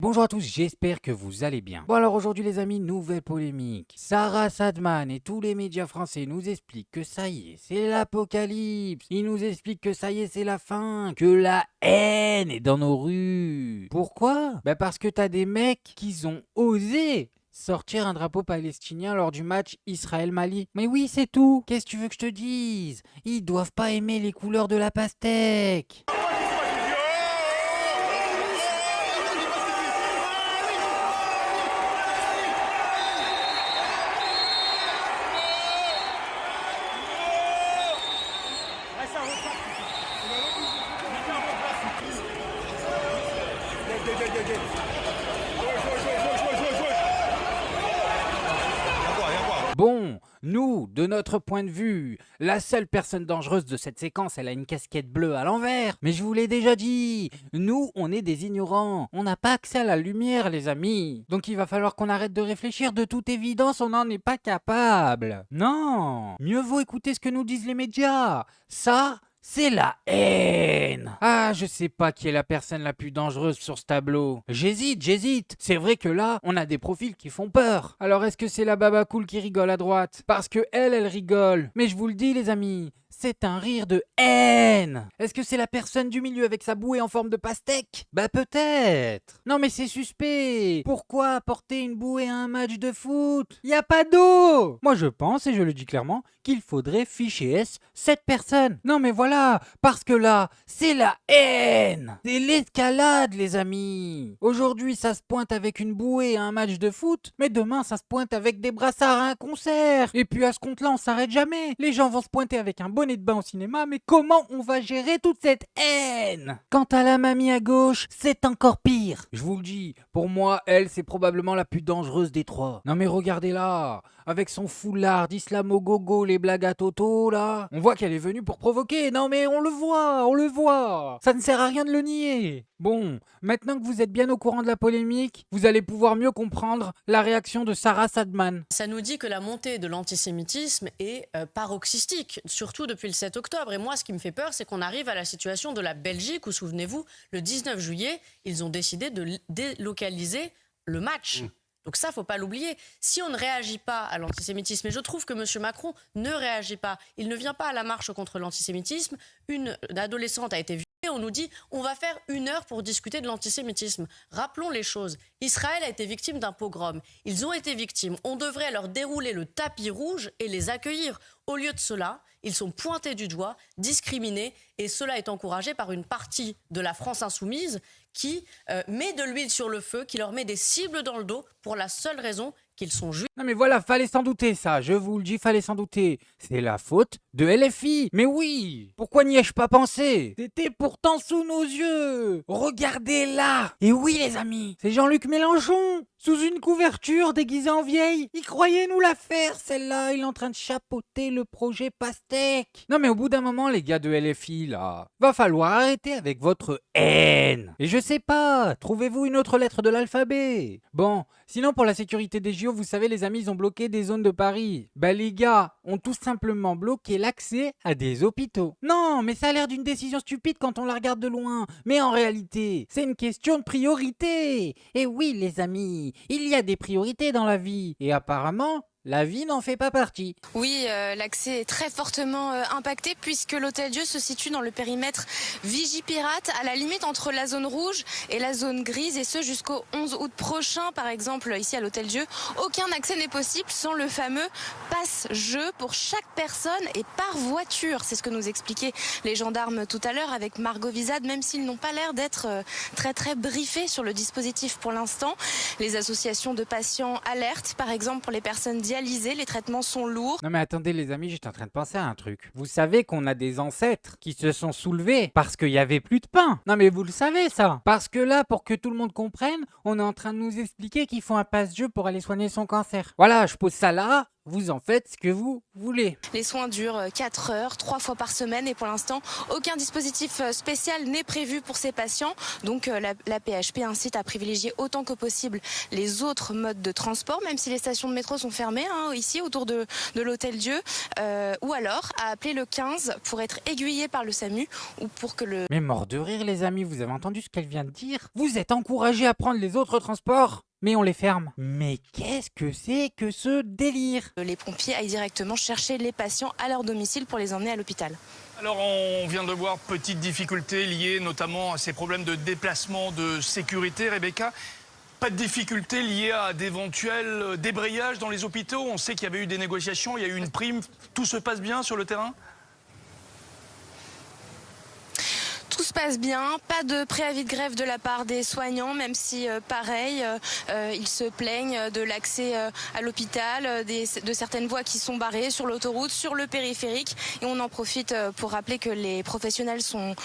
Bonjour à tous, j'espère que vous allez bien. Bon alors aujourd'hui les amis, nouvelle polémique. Sarah Sadman et tous les médias français nous expliquent que ça y est, c'est l'apocalypse. Ils nous expliquent que ça y est, c'est la fin, que la haine est dans nos rues. Pourquoi? Parce que t'as des mecs qui ont osé sortir un drapeau palestinien lors du match Israël-Mali. Mais oui, c'est tout. Qu'est-ce que tu veux que je te dise? Ils doivent pas aimer les couleurs de la pastèque. Bon, nous, de notre point de vue, la seule personne dangereuse de cette séquence, elle a une casquette bleue à l'envers. Mais je vous l'ai déjà dit, nous, on est des ignorants. On n'a pas accès à la lumière, les amis. Donc il va falloir qu'on arrête de réfléchir. De toute évidence, on n'en est pas capable. Non, mieux vaut écouter ce que nous disent les médias. Ça, c'est la haine. Ah, je sais pas qui est la personne la plus dangereuse sur ce tableau. J'hésite. C'est vrai que là, on a des profils qui font peur. Alors est-ce que c'est la baba cool qui rigole à droite? Parce que elle rigole. Mais je vous le dis les amis, c'est un rire de haine. Est-ce que c'est la personne du milieu avec sa bouée en forme de pastèque? Peut-être. Non mais c'est suspect. Pourquoi apporter une bouée à un match de foot? Y a pas d'eau. Moi je pense, et je le dis clairement, qu'il faudrait ficher S cette personne. Non mais voilà, parce que là, c'est la haine. C'est l'escalade les amis. Aujourd'hui ça se pointe avec une bouée à un match de foot, mais demain ça se pointe avec des brassards à un concert. Et puis à ce compte-là on s'arrête jamais. Les gens vont se pointer avec un bonnet de bain au cinéma, mais comment on va gérer toute cette haine? Quant à la mamie à gauche, c'est encore pire. Je vous le dis, pour moi, elle c'est probablement la plus dangereuse des trois. Non mais regardez là, avec son foulard d'islamo-gogo, les blagues à Toto là, on voit qu'elle est venue pour provoquer. Non mais on le voit. Ça ne sert à rien de le nier. Bon, maintenant que vous êtes bien au courant de la polémique, vous allez pouvoir mieux comprendre la réaction de Sarah Sadman. Ça nous dit que la montée de l'antisémitisme est paroxystique, surtout depuis le 7 octobre. Et moi, ce qui me fait peur, c'est qu'on arrive à la situation de la Belgique où, souvenez-vous, le 19 juillet, ils ont décidé de délocaliser le match. Donc ça, faut pas l'oublier. Si on ne réagit pas à l'antisémitisme, et je trouve que M. Macron ne réagit pas, il ne vient pas à la marche contre l'antisémitisme, une adolescente a été violée, on nous dit on va faire 1 heure pour discuter de l'antisémitisme. Rappelons les choses. Israël a été victime d'un pogrom. Ils ont été victimes. On devrait leur dérouler le tapis rouge et les accueillir. Au lieu de cela, ils sont pointés du doigt, discriminés, et cela est encouragé par une partie de la France insoumise qui met de l'huile sur le feu, qui leur met des cibles dans le dos pour la seule raison qu'ils sont juifs. Non mais voilà, fallait s'en douter ça, je vous le dis, fallait s'en douter. C'est la faute de LFI. Mais oui, pourquoi n'y ai-je pas pensé? C'était pourtant sous nos yeux. Regardez là. Et oui les amis, c'est Jean-Luc Mélenchon. Sous une couverture déguisée en vieille. Il croyait nous la faire celle-là, il est en train de chapeauter le projet Pastèque. Non mais au bout d'un moment les gars de LFI là, va falloir arrêter avec votre haine. Et je sais pas, trouvez-vous une autre lettre de l'alphabet. Bon, sinon pour la sécurité des JO, vous savez les amis, ils ont bloqué des zones de Paris. Les gars ont tout simplement bloqué l'accès à des hôpitaux. Non, mais ça a l'air d'une décision stupide quand on la regarde de loin. Mais en réalité, c'est une question de priorité. Et oui les amis, il y a des priorités dans la vie. Et apparemment, la vie n'en fait pas partie. Oui, l'accès est très fortement impacté puisque l'Hôtel Dieu se situe dans le périmètre Vigipirate, à la limite entre la zone rouge et la zone grise, et ce jusqu'au 11 août prochain. Par exemple, ici à l'Hôtel Dieu, aucun accès n'est possible sans le fameux passe-jeu pour chaque personne et par voiture. C'est ce que nous expliquaient les gendarmes tout à l'heure avec Margot Vizade, même s'ils n'ont pas l'air d'être très briefés sur le dispositif pour l'instant. Les associations de patients alertent, par exemple pour les personnes dialysés, les traitements sont lourds. Non mais attendez les amis, j'étais en train de penser à un truc. Vous savez qu'on a des ancêtres qui se sont soulevés parce qu'il y avait plus de pain. Non mais vous le savez ça. Parce que là, pour que tout le monde comprenne, on est en train de nous expliquer qu'il faut un passe-jeu pour aller soigner son cancer. Voilà, je pose ça là. vous en faites ce que vous voulez. Les soins durent 4 heures, 3 fois par semaine et pour l'instant, aucun dispositif spécial n'est prévu pour ces patients. Donc la PHP incite à privilégier autant que possible les autres modes de transport, même si les stations de métro sont fermées ici autour de l'Hôtel-Dieu, ou alors à appeler le 15 pour être aiguillé par le SAMU ou pour que le... Mais mort de rire les amis, vous avez entendu ce qu'elle vient de dire? Vous êtes encouragés à prendre les autres transports, mais on les ferme. Mais qu'est-ce que c'est que ce délire? les pompiers aillent directement chercher les patients à leur domicile pour les emmener à l'hôpital. Alors on vient de voir petites difficultés liées notamment à ces problèmes de déplacement, de sécurité, Rebecca. Pas de difficultés liées à d'éventuels débrayages dans les hôpitaux. On sait qu'il y avait eu des négociations, il y a eu une prime. Tout se passe bien sur le terrain ? Tout se passe bien, pas de préavis de grève de la part des soignants, même si pareil, ils se plaignent de l'accès à l'hôpital, de certaines voies qui sont barrées sur l'autoroute, sur le périphérique. Et on en profite pour rappeler que les professionnels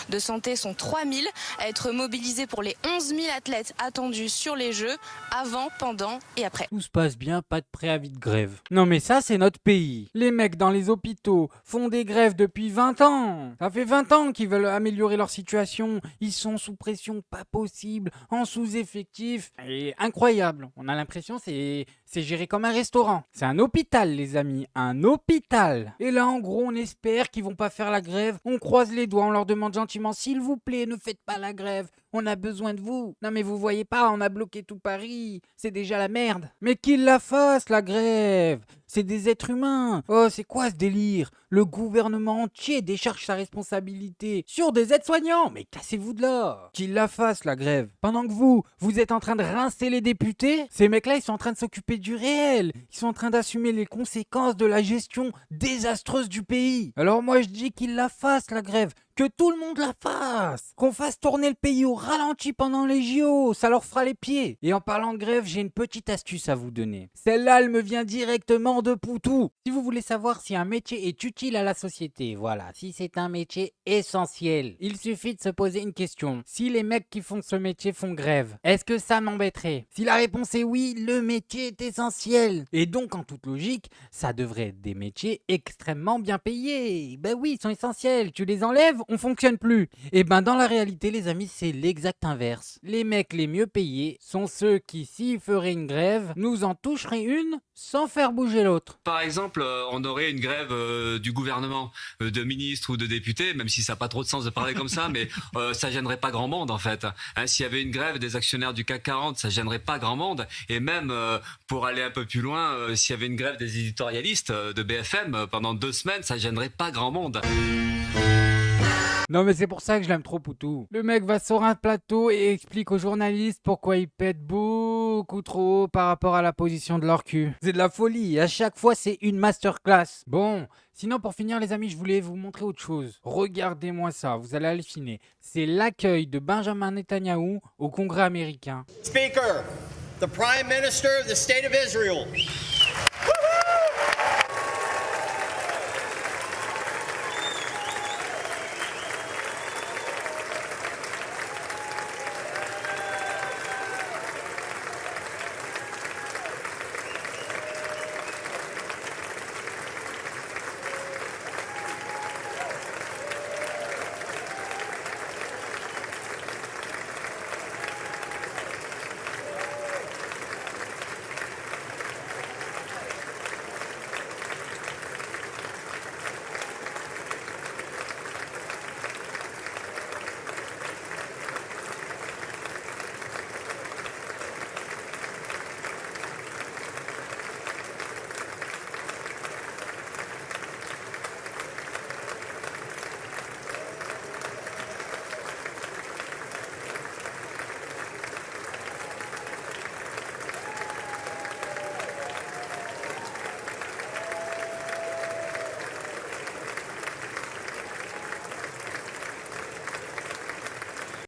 de santé sont 3000 à être mobilisés pour les 11 000 athlètes attendus sur les Jeux, avant, pendant et après. Tout se passe bien, pas de préavis de grève. Non mais ça c'est notre pays. Les mecs dans les hôpitaux font des grèves depuis 20 ans. Ça fait 20 ans qu'ils veulent améliorer leur situation. Ils sont sous pression pas possible, en sous-effectif. Et incroyable. On a l'impression c'est géré comme un restaurant. C'est un hôpital les amis, un hôpital. Et là en gros on espère qu'ils vont pas faire la grève. On croise les doigts, on leur demande gentiment s'il vous plaît ne faites pas la grève. On a besoin de vous. Non mais vous voyez pas, on a bloqué tout Paris. C'est déjà la merde. Mais qu'ils la fassent la grève. C'est des êtres humains. Oh c'est quoi ce délire? Le gouvernement entier décharge sa responsabilité sur des aides-soignants. Mais cassez-vous de là. Qu'ils la fassent la grève. Pendant que vous êtes en train de rincer les députés, ces mecs-là ils sont en train de s'occuper du réel. Ils sont en train d'assumer les conséquences de la gestion désastreuse du pays. Alors moi je dis qu'ils la fassent la grève. Que tout le monde la fasse. Qu'on fasse tourner le pays au ralenti pendant les JO. Ça leur fera les pieds. Et en parlant de grève, j'ai une petite astuce à vous donner. Celle-là, elle me vient directement de Poutou. Si vous voulez savoir si un métier est utile à la société, voilà, si c'est un métier essentiel, il suffit de se poser une question. Si les mecs qui font ce métier font grève, est-ce que ça m'embêterait? Si la réponse est oui, le métier est essentiel. Et donc, en toute logique, ça devrait être des métiers extrêmement bien payés. Ben oui, ils sont essentiels. Tu les enlèves, on fonctionne plus. Et ben dans la réalité les amis c'est l'exact inverse. Les mecs les mieux payés sont ceux qui s'ils feraient une grève nous en toucheraient une sans faire bouger l'autre. Par exemple on aurait une grève du gouvernement, de ministres ou de députés, même si ça n'a pas trop de sens de parler comme ça, mais ça gênerait pas grand monde en fait. S'il y avait une grève des actionnaires du CAC 40, ça gênerait pas grand monde. Et même pour aller un peu plus loin, s'il y avait une grève des éditorialistes de BFM pendant 2 semaines, ça gênerait pas grand monde. Non mais c'est pour ça que je l'aime trop Poutou. Le mec va sur un plateau et explique aux journalistes pourquoi il pète beaucoup trop haut par rapport à la position de leur cul. C'est de la folie, à chaque fois c'est une masterclass. Bon, sinon pour finir les amis je voulais vous montrer autre chose. Regardez-moi ça, vous allez halluciner. C'est l'accueil de Benjamin Netanyahou au Congrès américain. Speaker, the Prime Minister of the State of Israel.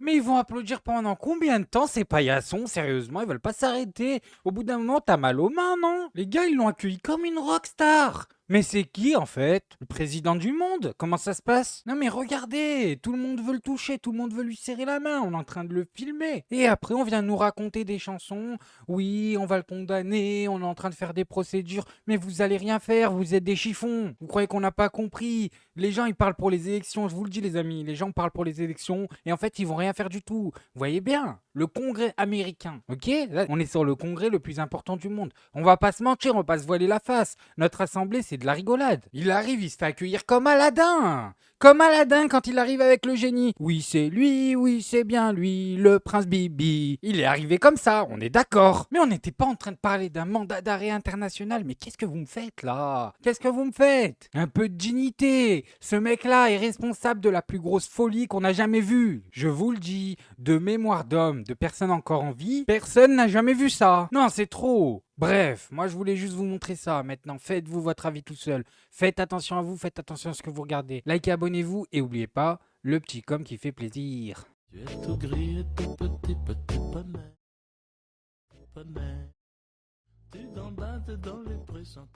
Mais ils vont applaudir pendant combien de temps ces paillassons? Sérieusement, ils veulent pas s'arrêter. Au bout d'un moment, t'as mal aux mains, non? Les gars, ils l'ont accueilli comme une rockstar. Mais c'est qui en fait? Le président du monde? Comment ça se passe? Non mais regardez, tout le monde veut le toucher, tout le monde veut lui serrer la main, on est en train de le filmer. Et après on vient nous raconter des chansons, oui on va le condamner, on est en train de faire des procédures, mais vous allez rien faire, vous êtes des chiffons. Vous croyez qu'on n'a pas compris? Les gens ils parlent pour les élections, je vous le dis les amis, les gens parlent pour les élections et en fait ils vont rien faire du tout. Vous voyez bien, le congrès américain, ok? Là on est sur le congrès le plus important du monde. On va pas se mentir, on va pas se voiler la face. Notre assemblée, c'est de la rigolade. Il arrive, il se fait accueillir comme Aladdin. Comme Aladdin quand il arrive avec le génie. Oui, c'est lui, oui, c'est bien lui, le prince Bibi. Il est arrivé comme ça, on est d'accord. Mais on n'était pas en train de parler d'un mandat d'arrêt international. Mais qu'est-ce que vous me faites là? Qu'est-ce que vous me faites? Un peu de dignité. Ce mec-là est responsable de la plus grosse folie qu'on a jamais vue. Je vous le dis, de mémoire d'homme, de personne encore en vie, personne n'a jamais vu ça. Non, c'est trop. Bref, moi je voulais juste vous montrer ça. Maintenant, faites-vous votre avis tout seul. Faites attention à vous, faites attention à ce que vous regardez. Likez, abonnez-vous et n'oubliez pas, le petit com qui fait plaisir. Tu es tout gris et tout petit, petit poney. Poney. Tu gambades dans les prés sans